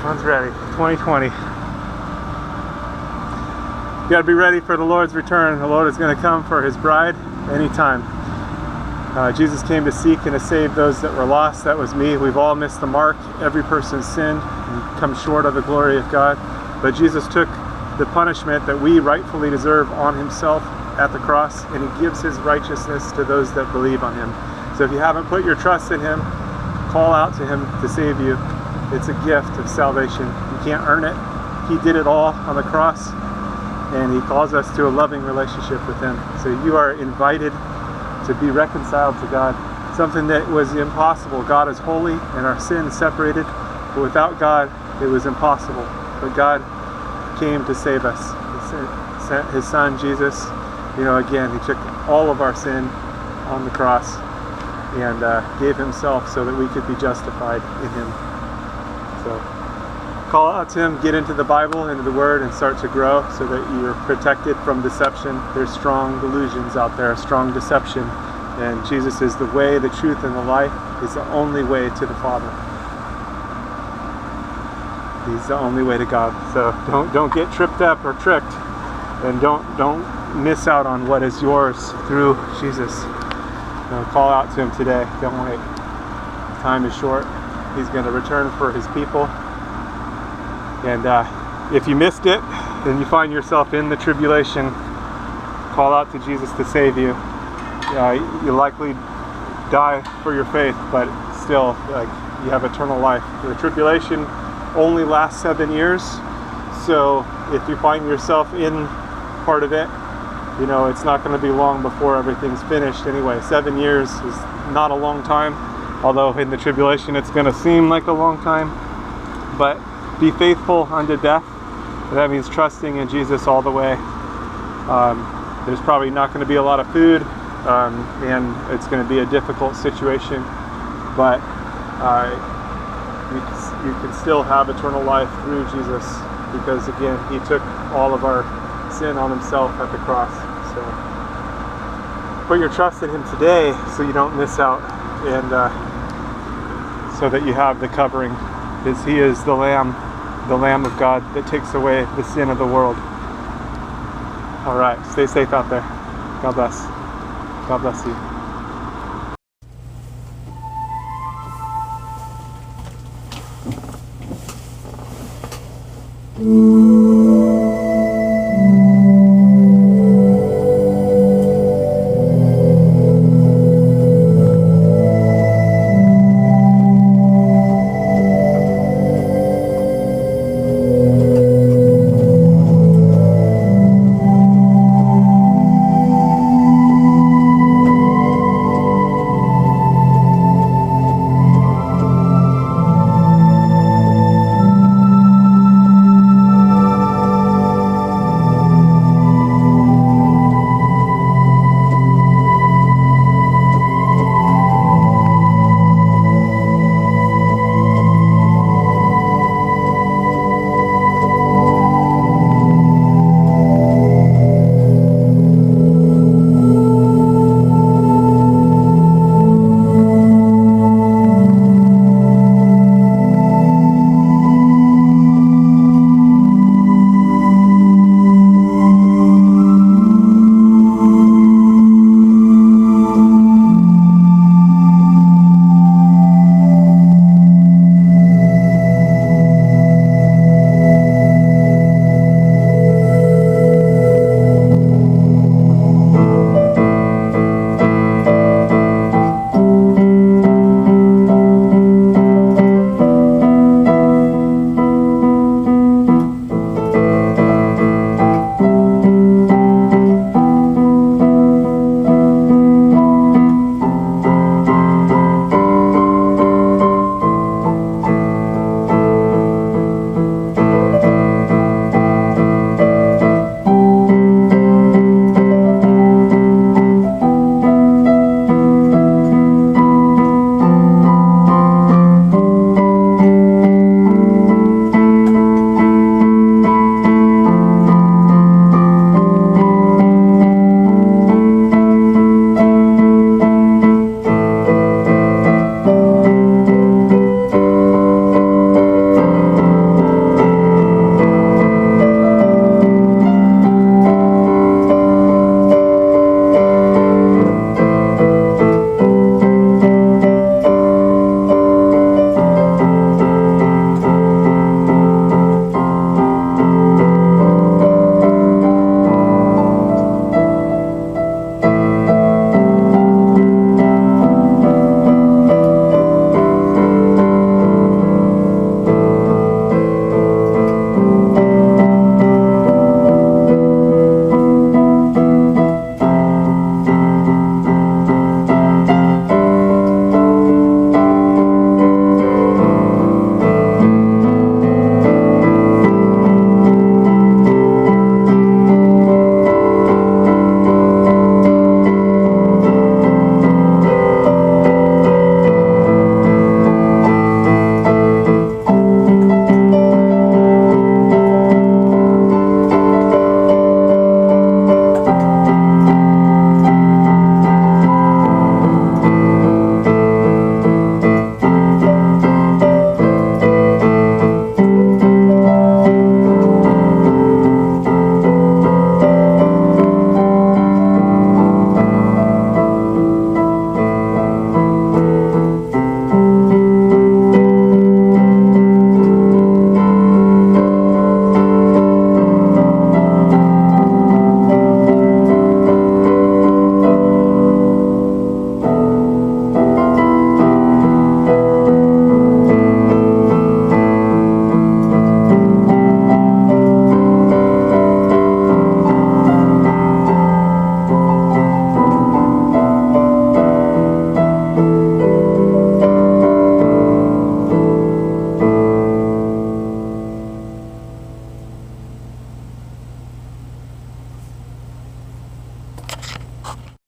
One's ready. 2020. You got to be ready for the Lord's return. The Lord is going to come for His bride anytime. Jesus came to seek and to save those that were lost. That was me. We've all missed the mark. Every person's sinned and come short of the glory of God. But Jesus took the punishment that we rightfully deserve on Himself at the cross, and He gives His righteousness to those that believe on Him. So if you haven't put your trust in Him, call out to Him to save you. It's a gift of salvation. You can't earn it. He did it all on the cross, and He calls us to a loving relationship with Him. So you are invited to be reconciled to God, something that was impossible. God is holy and our sin is separated, but without God it was impossible. But God came to save us. He sent His Son Jesus. Again, He took all of our sin on the cross and gave Himself so that we could be justified in Him. So call out to Him, get into the Bible, into the Word, and start to grow so that you're protected from deception. There's strong delusions out there, strong deception. And Jesus is the way, the truth, and the life. He's the only way to the Father. He's the only way to God. So don't get tripped up or tricked, and don't miss out on what is yours through Jesus. Call out to Him today. Don't wait. Time is short. He's going to return for His people. And if you missed it, and you find yourself in the tribulation, call out to Jesus to save you. You'll likely die for your faith, but still, you have eternal life. The tribulation only lasts 7 years, so if you find yourself in part of it, it's not going to be long before everything's finished anyway. 7 years is not a long time, although in the tribulation it's going to seem like a long time. But be faithful unto death. That means trusting in Jesus all the way. There's probably not going to be a lot of food, and it's going to be a difficult situation, but you can still have eternal life through Jesus, because again, He took all of our sin on Himself at the cross. So put your trust in Him today so you don't miss out, and so that you have the covering, because He is the Lamb of God that takes away the sin of the world. All right, stay safe out there. God bless. God bless you.